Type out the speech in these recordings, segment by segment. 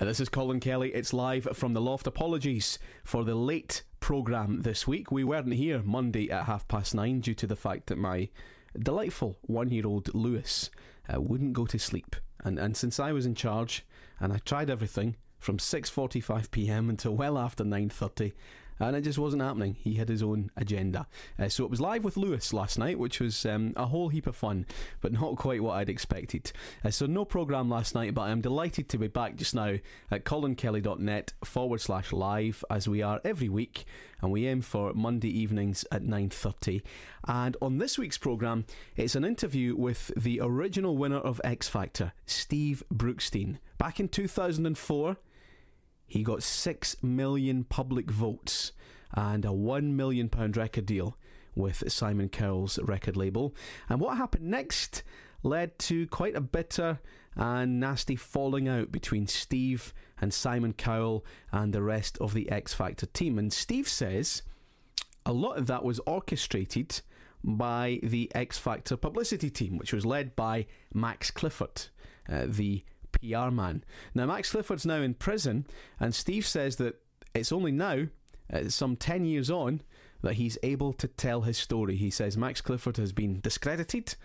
This is Colin Kelly. It's live from the Loft. Apologies for the late programme this week. We weren't here Monday at 9:30 due to the fact that my delightful one-year-old Lewis wouldn't go to sleep. And since I was in charge, and I tried everything from 6:45 p.m. until well after 9:30, and it just wasn't happening. He had his own agenda. So it was live with Lewis last night, which was a whole heap of fun, but not quite what I'd expected. So no programme last night, but I'm delighted to be back just now at colinkelly.net/live, as we are every week, and we aim for Monday evenings at 9:30. And on this week's programme, it's an interview with the original winner of X Factor, Steve Brookstein. Back in 2004, he got 6 million public votes and a £1 million record deal with Simon Cowell's record label. And what happened next led to quite a bitter and nasty falling out between Steve and Simon Cowell and the rest of the X Factor team. And Steve says a lot of that was orchestrated by the X Factor publicity team, which was led by Max Clifford, the PR man. Now, Max Clifford's now in prison, and Steve says that it's only now, some 10 years on, that he's able to tell his story. He says Max Clifford has been discredited,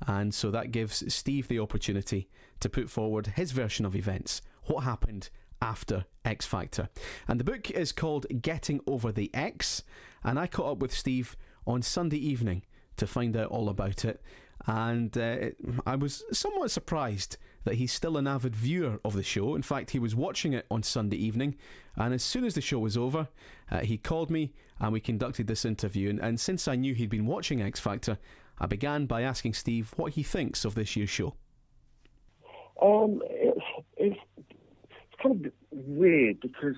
and so that gives Steve the opportunity to put forward his version of events. What happened after X Factor? And the book is called Getting Over the X, and I caught up with Steve on Sunday evening to find out all about it. And I was somewhat surprised that he's still an avid viewer of the show. In fact, he was watching it on Sunday evening, and as soon as the show was over, he called me and we conducted this interview. And since I knew he'd been watching X Factor, I began by asking Steve what he thinks of this year's show. It's kind of weird because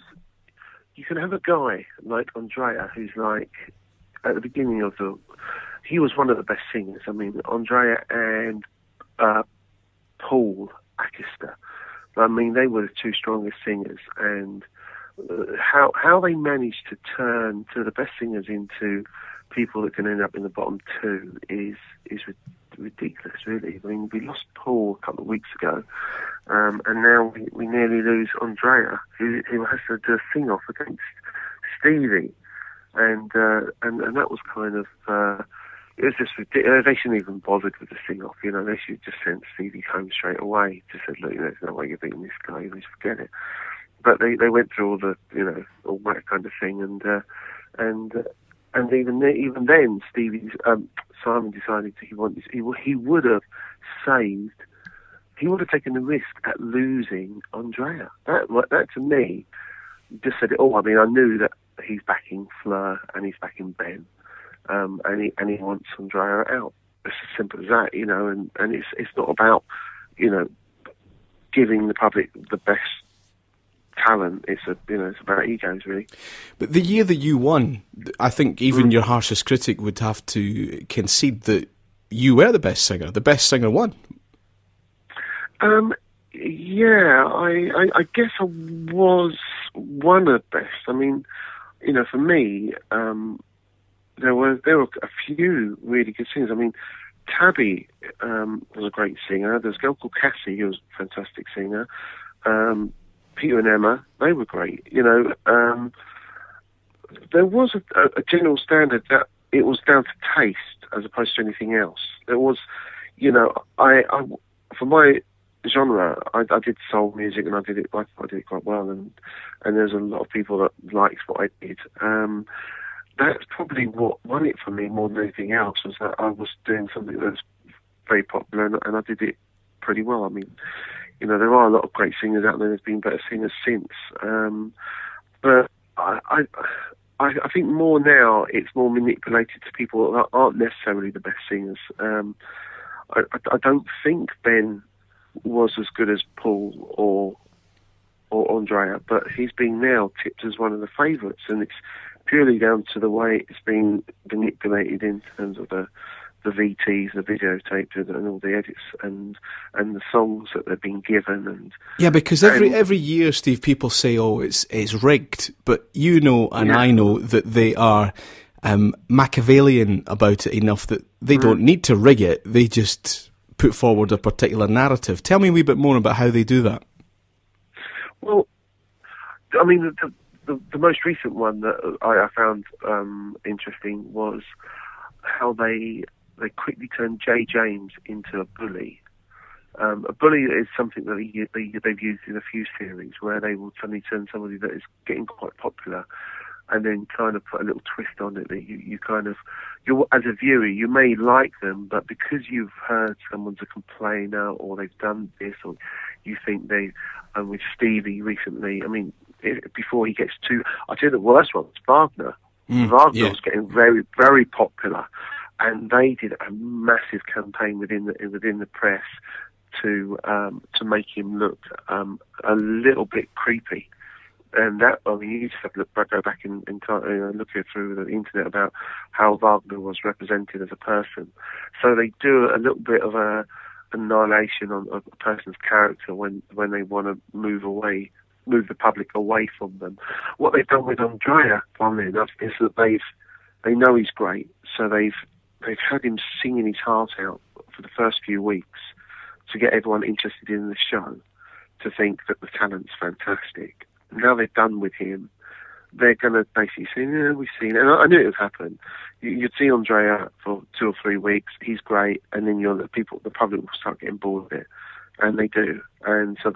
you can have a guy like Andrea who's like, at the beginning of he was one of the best singers. I mean, Andrea and Paul Akister. I mean, they were the two strongest singers, and how they managed to turn to the best singers into people that can end up in the bottom two is ridiculous, really. I mean, we lost Paul a couple of weeks ago, and now we nearly lose Andrea, who has to do a sing-off against Stevie, and that was kind of. It was just ridiculous. They shouldn't even bothered with the sing-off, you know. They should just send Stevie home straight away. Just said, look, there's no way you're beating this guy. You just forget it. But they went through all the, all that kind of thing, and even then, Simon decided he would have taken the risk at losing Andrea. That to me just said it all. I mean, I knew that he's backing Fleur and he's backing Ben. And he wants Andrea out. It's as simple as that, and it's not about, giving the public the best talent. It's about egos, really. But the year that you won, I think even your harshest critic would have to concede that you were the best singer. The best singer won. Yeah, I guess I was one of the best. I mean, for me, there were a few really good singers. I mean, Tabby was a great singer. There's a girl called Cassie who was a fantastic singer. Peter and Emma, they were great. There was a general standard that it was down to taste as opposed to anything else. There was, I for my genre, I did soul music and I did it quite well, and there's a lot of people that liked what I did. That's probably what won it for me more than anything else, was that I was doing something that's very popular and I did it pretty well. I mean, there are a lot of great singers out there. There's been better singers since. But I think more now it's more manipulated to people that aren't necessarily the best singers. I don't think Ben was as good as Paul or Andrea, but he's been now tipped as one of the favourites, and it's purely down to the way it's been manipulated in terms of the VTs, the videotapes, and all the edits, and the songs that they've been given. And yeah, because every year, Steve, people say, "Oh, it's rigged," but I know that they are Machiavellian about it enough that they don't need to rig it. They just put forward a particular narrative. Tell me a wee bit more about how they do that. Well, I mean, the most recent one that I found interesting was how they quickly turned Jay James into a bully. A bully is something that they've used in a few series where they will suddenly turn somebody that is getting quite popular and then kind of put a little twist on it that you as a viewer, you may like them, but because you've heard someone's a complainer or they've done this, or you think with Stevie recently, I mean, before he gets too, I'll tell you the worst one was Wagner. Wagner was getting very, very popular, and they did a massive campaign within the press to make him look a little bit creepy. And that, I mean, you just have to go back and look through the internet about how Wagner was represented as a person. So they do a little bit of a annihilation of a person's character when they want to move the public away from them. What they've done with Andrea, funnily enough, is that they know he's great, so they've had him singing his heart out for the first few weeks to get everyone interested in the show, to think that the talent's fantastic. Now they're done with him, they're going to basically say, yeah, we've seen it. And I knew it would happen. You'd see Andrea for 2 or 3 weeks, he's great, and then the public will start getting bored of it. And they do. And so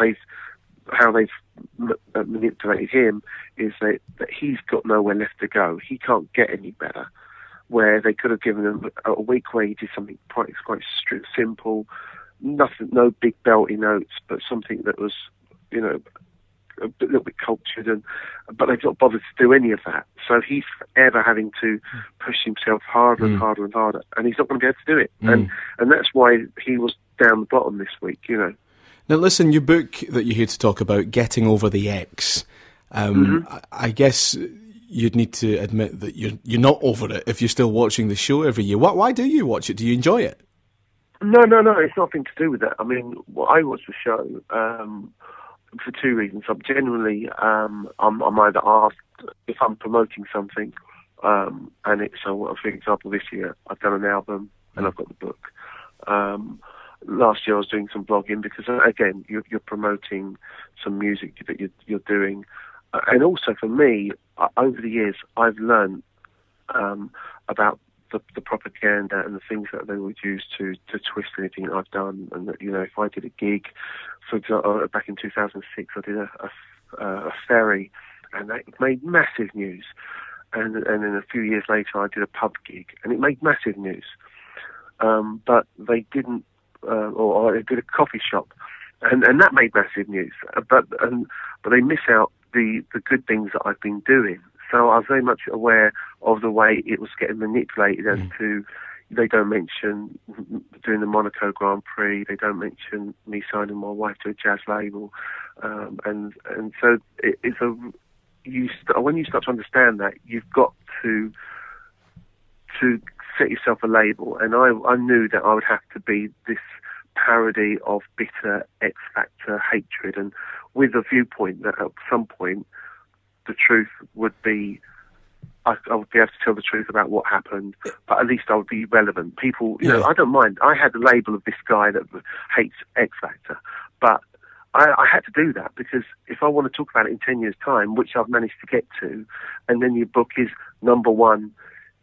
how they've manipulated him is that he's got nowhere left to go. He can't get any better. Where they could have given him a week where he did something quite strict, simple, nothing, no big belty notes, but something that was, a little bit cultured, but they've not bothered to do any of that. So he's forever having to push himself harder and harder and harder, and he's not going to be able to do it. And that's why he was down the bottom this week, Now, listen, your book that you're here to talk about, Getting Over the Ex, I guess you'd need to admit that you're not over it if you're still watching the show every year. Why do you watch it? Do you enjoy it? No, it's nothing to do with that. I mean, I watch the show for 2 reasons. I'm either asked if I'm promoting something, and so for example, this year I've done an album and I've got the book. Last year I was doing some blogging because again you're promoting some music that you're doing, and also for me over the years I've learned about the propaganda and the things that they would use to twist anything I've done. And that, if I did a gig, for example, back in 2006, I did a ferry, and that made massive news. And then a few years later, I did a pub gig, and it made massive news. But they didn't, or I did a coffee shop, and that made massive news. But they miss out the good things that I've been doing. So I was very much aware of the way it was getting manipulated as to, they don't mention doing the Monaco Grand Prix, they don't mention me signing my wife to a jazz label, and so when you start to understand that, you've got to set yourself a label, and I knew that I would have to be this parody of bitter X Factor hatred, and with a viewpoint that at some point the truth would be, I would be able to tell the truth about what happened, but at least I would be relevant. People, I don't mind. I had the label of this guy that hates X Factor, but I had to do that because if I want to talk about it in 10 years' time, which I've managed to get to, and then your book is #1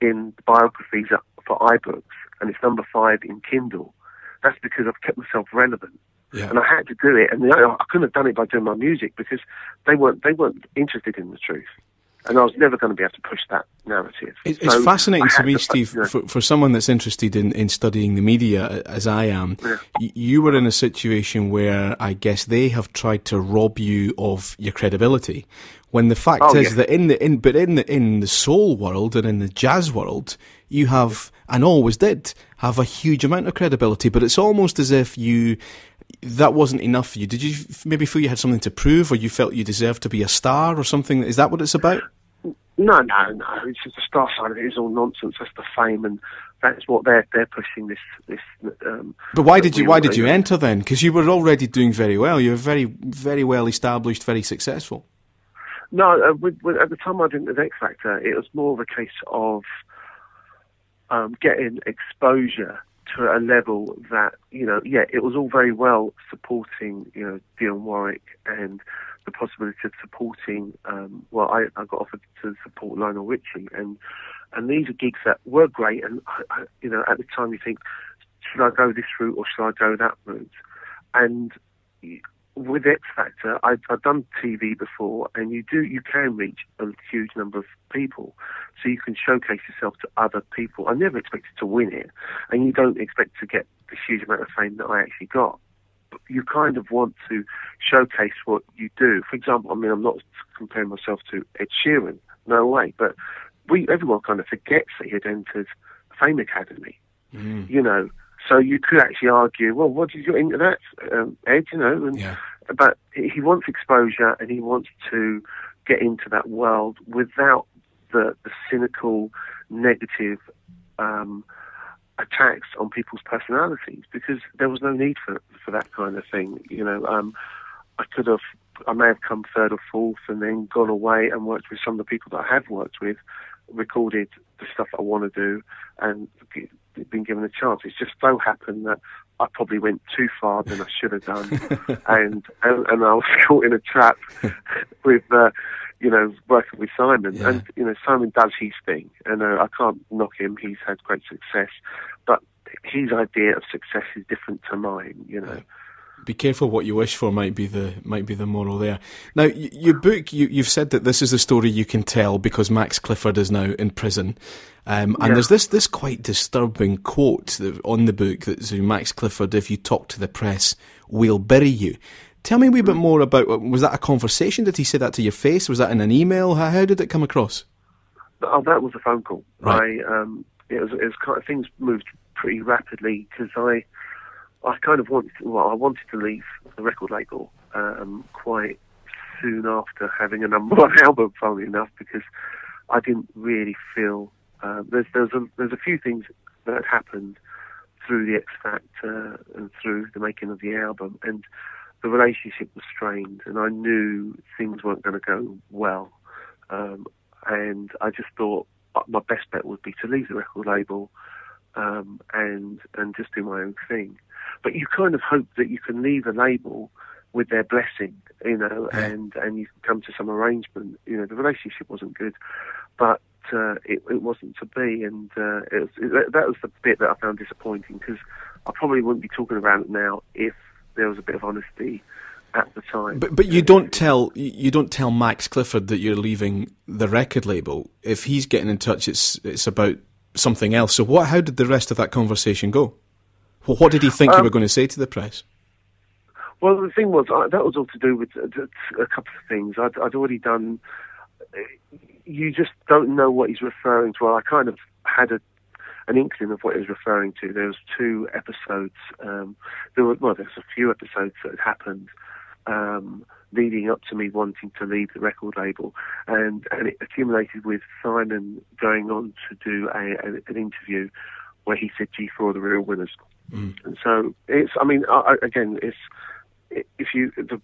in biographies for iBooks, and it's #5 in Kindle, that's because I've kept myself relevant. Yeah. And I had to do it, and I couldn't have done it by doing my music because they weren't interested in the truth, and I was never going to be able to push that narrative. It's fascinating to me, Steve, for someone that's interested in studying the media, as I am. Yeah. You were in a situation where I guess they have tried to rob you of your credibility, when the fact is that in the soul world and in the jazz world, you have, and always did, have a huge amount of credibility. But it's almost as if that wasn't enough for you. Did you maybe feel you had something to prove, or you felt you deserved to be a star or something? Is that what it's about? No. It's just the star side of it is all nonsense. That's the fame, and that's what they're pushing this. But why did you enter then? Because you were already doing very well. You were very, very well established, very successful. No, at the time I didn't with X Factor, it was more of a case of getting exposure to a level that, it was all very well supporting, Dionne Warwick and the possibility of supporting. I got offered to support Lionel Richie, and these are gigs that were great. And at the time you think, should I go this route or should I go that route? And with X Factor, I've done TV before, and you can reach a huge number of people, so you can showcase yourself to other people. I never expected to win it, and you don't expect to get the huge amount of fame that I actually got. But you kind of want to showcase what you do. For example, I mean, I'm not comparing myself to Ed Sheeran, no way, but everyone kind of forgets that he had entered Fame Academy, So you could actually argue, well, what did you get into that, Ed? But he wants exposure, and he wants to get into that world without the cynical, negative attacks on people's personalities, because there was no need for that kind of thing. I may have come third or fourth, and then gone away and worked with some of the people that I have worked with, recorded the stuff I want to do, and been given a chance. It's just so happened that I probably went too far than I should have done, and I was caught in a trap with working with Simon. Yeah. And Simon does his thing, and I can't knock him. He's had great success, but his idea of success is different to mine. Yeah. Be careful what you wish for might be the moral there. Now, your book, you've said that this is the story you can tell because Max Clifford is now in prison. And there's this quite disturbing quote on the book that says, Max Clifford, if you talk to the press, we'll bury you. Tell me a wee bit more about, was that a conversation? Did he say that to your face? Was that in an email? How did it come across? Oh, that was a phone call. Right. It was kind of, things moved pretty rapidly, because I kind of wanted to leave the record label quite soon after having a number one album, funnily enough, because I didn't really feel there's a few things that had happened through the X Factor and through the making of the album, and the relationship was strained, and I knew things weren't going to go well, and I just thought my best bet would be to leave the record label and just do my own thing. But you kind of hope that you can leave a label with their blessing, and you can come to some arrangement. The relationship wasn't good, but it wasn't to be, and that was the bit that I found disappointing, because I probably wouldn't be talking about it now if there was a bit of honesty at the time. But you don't tell Max Clifford that you're leaving the record label. If he's getting in touch, it's about something else. So how did the rest of that conversation go? Well, what did he think you were going to say to the press? Well, the thing was, that was all to do with a couple of things. I'd already done. You just don't know what he's referring to. Well, I kind of had an inkling of what he was referring to. There was 2 episodes. There's a few episodes that had happened leading up to me wanting to leave the record label, and it accumulated with Simon going on to do an interview where he said G4 are the real winners. Mm. And so the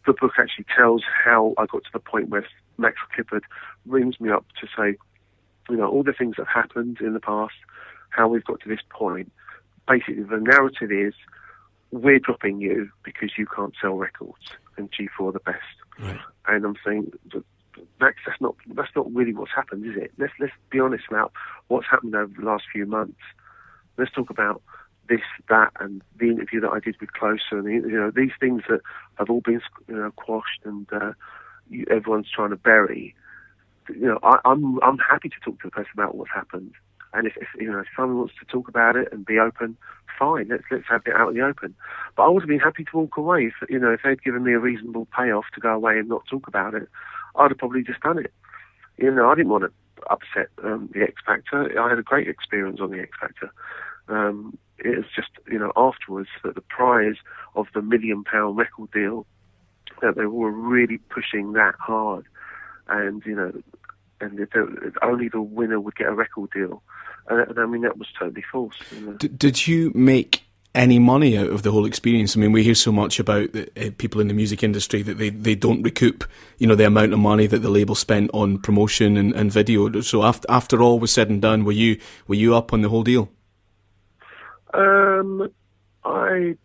book actually tells how I got to the point where Max Clifford rings me up to say, all the things that happened in the past, how we've got to this point. Basically, the narrative is, we're dropping you because you can't sell records, and G4 are the best. Right. And I'm saying, Max, that's not really what's happened, is it? Let's be honest about what's happened over the last few months. Let's talk about this, that, and the interview that I did with Closer, and these things that have all been quashed, and everyone's trying to bury. I'm happy to talk to the press about what's happened, and if someone wants to talk about it and be open, fine. Let's have it out in the open. But I would have been happy to walk away if they'd given me a reasonable payoff to go away and not talk about it. I'd have probably just done it. I didn't want to upset the X Factor. I had a great experience on the X Factor. It was just, afterwards, that the prize of the £1 million record deal, that they were really pushing that hard, and only the winner would get a record deal. And I mean, that was totally false. Did you make any money out of the whole experience? I mean, we hear so much about people in the music industry that they don't recoup, the amount of money that the label spent on promotion and video. So after all was said and done, were you up on the whole deal? I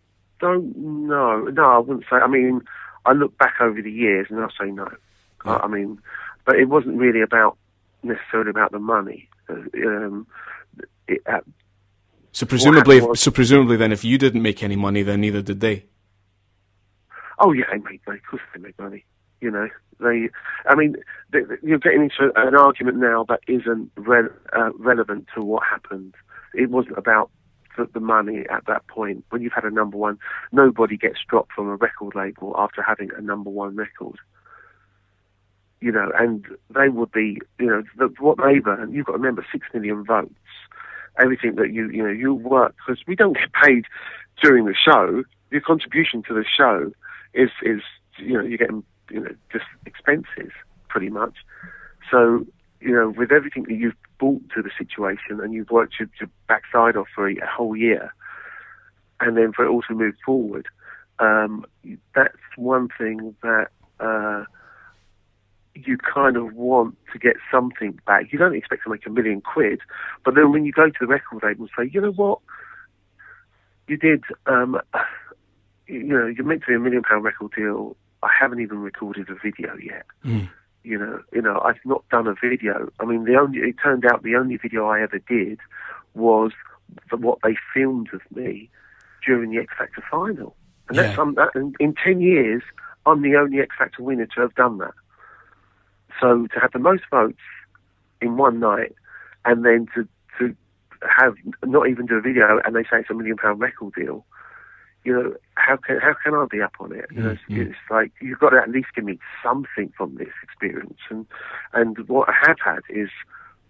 don't know. No, I wouldn't say. I mean, I look back over the years and I'll say no. Yeah. I mean, but it wasn't really necessarily about the money. So presumably, then, if you didn't make any money, then neither did they. Oh yeah, they made money. Of course, they made money. You know, you're getting into an argument now that isn't relevant to what happened. It wasn't about the money at that point. When you've had a number one, nobody gets dropped from a record label after having a number one record. You know, and they would be, you know, what they've earned. You've got to remember, 6 million votes. Everything that you work, because we don't get paid during the show. Your contribution to the show is you're getting, just expenses pretty much. So, with everything that you've brought to the situation and you've worked your backside off for a whole year, and then for it all to move forward, that's one thing that you kind of want to get something back. You don't expect to make £1 million, but then when you go to the record label and say, you know what, you did, you're meant to be £1 million record deal. I haven't even recorded a video yet. Mm. I've not done a video. I mean, it turned out the only video I ever did was what they filmed of me during the X Factor final. And in 10 years, I'm the only X Factor winner to have done that. So to have the most votes in one night, and then to have not even do a video, and they say it's £1 million record deal, how can I be up on it? It's like, you've got to at least give me something from this experience. And what I have had is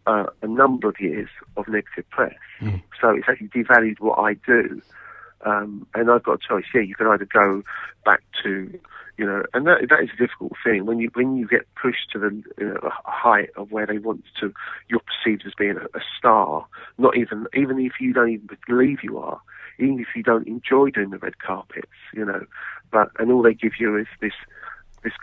a number of years of negative press. Mm. So it's actually devalued what I do. And I've got a choice. Yeah, you can either go back to, and that is a difficult thing when you get pushed to the height of where they want to, you're perceived as being a star. Not even if you don't even believe you are, even if you don't enjoy doing the red carpets, and all they give you is this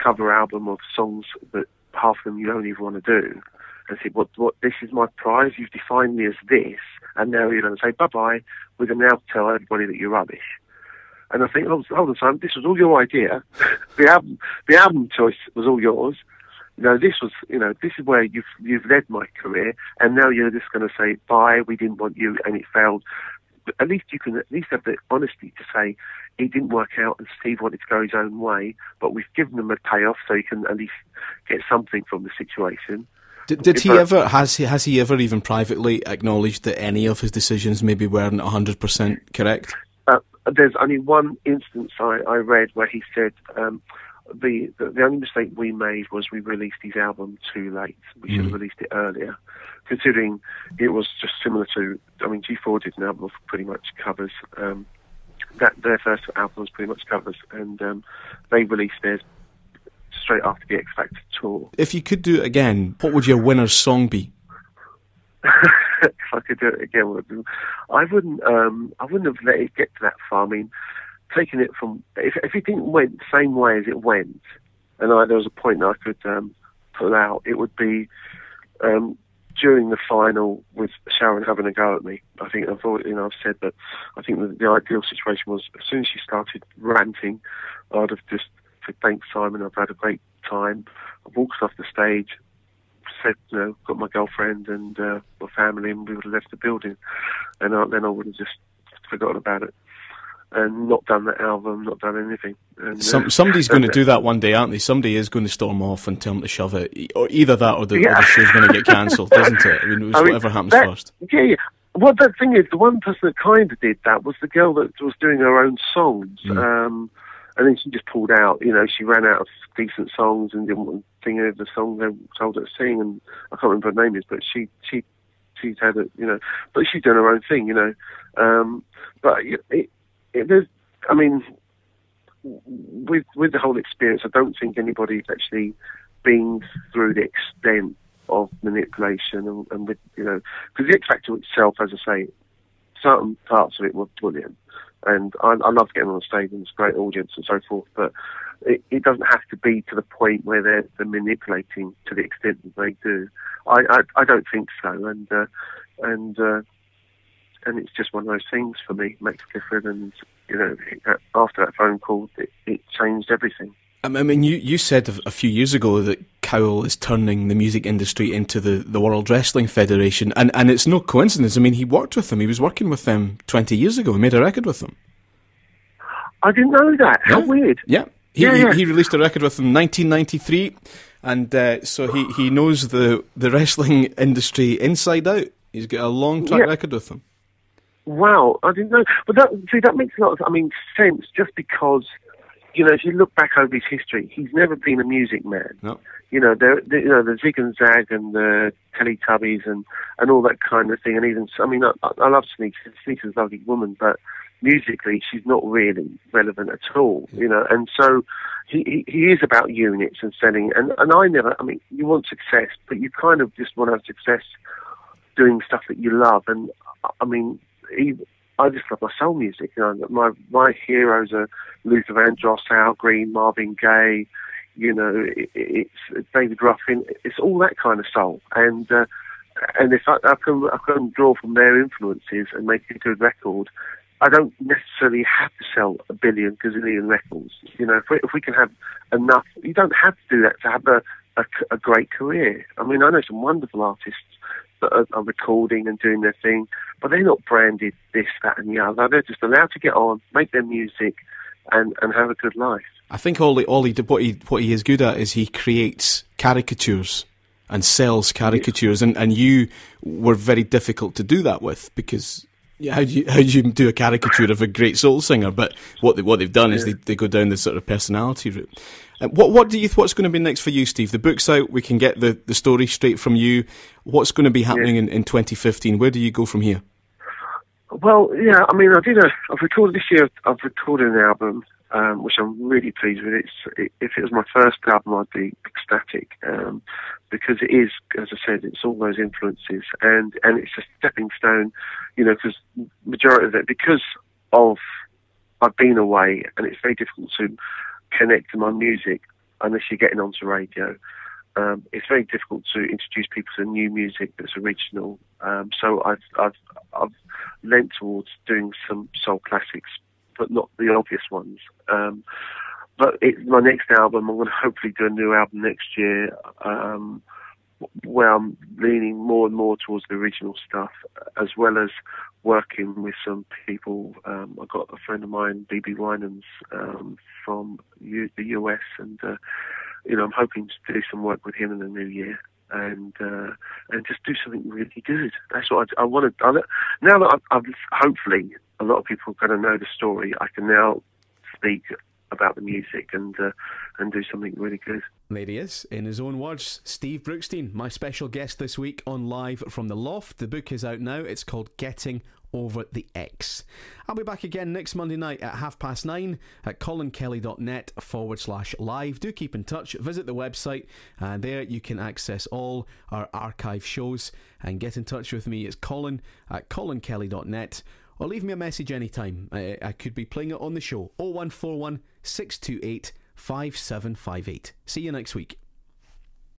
cover album of songs that half of them you don't even want to do. And say, what? This is my prize. You've defined me as this, and now you're going to say bye-bye. We're going to now tell everybody that you're rubbish. And I think, hold on, Simon, this was all your idea. the album choice was all yours. This is where you've led my career, and now you're just going to say bye. We didn't want you, and it failed. But at least you can have the honesty to say it didn't work out, and Steve wanted to go his own way. But we've given them a payoff, so you can at least get something from the situation. Did he ever, has he ever even privately acknowledged that any of his decisions maybe weren't 100% correct? There's only one instance I read where he said the only mistake we made was we released his album too late. We should have released it earlier, considering it was just similar to, G4 did an album of pretty much covers. Their first album was pretty much covers, and they released theirs straight after the X Factor tour. If you could do it again, what would your winner's song be? If I could do it again, I wouldn't have let it get to that far. Taking it from, if it didn't went the same way as it went, and there was a point that I could pull out, it would be during the final with Sharon having a go at me. I think I've said that. I think the ideal situation was as soon as she started ranting, I'd have just said, "Thanks, Simon. I've had a great time." I walked off the stage, said, got my girlfriend and my family, and we would have left the building. And then I would have just forgotten about it and not done that album, not done anything. And, somebody's going to do that one day, aren't they? Somebody is going to storm off and tell them to shove it. Or either that or the show's going to get cancelled, isn't it? Whatever happens first. Yeah. Well, the thing is, the one person that kind of did that was the girl that was doing her own songs. And then she just pulled out. She ran out of decent songs and didn't want to sing the song they told her to sing. And I can't remember her name is, but she's had it. But she's doing her own thing. But there's, with the whole experience, I don't think anybody's actually been through the extent of manipulation and with because the X Factor itself, as I say, certain parts of it were brilliant. And I love getting on stage and it's a great audience and so forth, but it doesn't have to be to the point where they're manipulating to the extent that they do. I don't think so, and it's just one of those things for me, Max Clifford, and after that phone call, it changed everything. I mean, you said a few years ago that Cowell is turning the music industry into the World Wrestling Federation, and it's no coincidence. I mean, he worked with them. He was working with them 20 years ago. He made a record with them. I didn't know that. How weird. Yeah. He released a record with them in 1993, and so he knows the wrestling industry inside out. He's got a long track record with them. Wow, I didn't know. But that makes a lot of sense, just because, if you look back over his history, he's never been a music man. No. The Zig and Zag and the Teletubbies and all that kind of thing. And even, I love Sneaker. Sneaker's a lovely woman, but musically, she's not really relevant at all, And so he is about units and selling. And you want success, but you kind of just want to have success doing stuff that you love. And I just love my soul music. My heroes are Luther Vandross, Al Green, Marvin Gaye. It's David Ruffin. It's all that kind of soul. And if I can draw from their influences and make a good record, I don't necessarily have to sell a billion, gazillion records. If we can have enough, you don't have to do that to have a great career. I know some wonderful artists that are recording and doing their thing, but they're not branded this, that, and the other. They're just allowed to get on, make their music, and have a good life. I think what he is good at is he creates caricatures and sells caricatures, and you were very difficult to do that with, because how do you do a caricature of a great soul singer? But what they've done is they go down this sort of personality route. What's going to be next for you, Steve? The book's out. We can get the story straight from you. What's going to be happening in 2015? Where do you go from here? Well, yeah, I've recorded this year. I've recorded an album, which I'm really pleased with. If it was my first album, I'd be ecstatic, because it is, as I said, it's all those influences, and it's a stepping stone, because majority of it, because of I've been away, and it's very difficult to connect to my music unless you're getting onto radio. It's very difficult to introduce people to new music that's original. So I've lent towards doing some soul classics, but not the obvious ones. But my next album, I'm going to hopefully do a new album next year, where I'm leaning more and more towards the original stuff, as well as working with some people. I've got a friend of mine, B.B. Winans, from the US, and I'm hoping to do some work with him in the new year, and just do something really good. That's what I want to. Now that I've hopefully a lot of people are going to know the story, I can now speak about the music and do something really good. There he is, in his own words, Steve Brookstein, my special guest this week on Live from the Loft. The book is out now. It's called Getting Over the X. I'll be back again next Monday night at 9:30 at colinkelly.net/live. Do keep in touch. Visit the website, and there you can access all our archive shows and get in touch with me. It's Colin at colinkelly.net, or leave me a message anytime. I could be playing it on the show. 0141 628 5758. See you next week.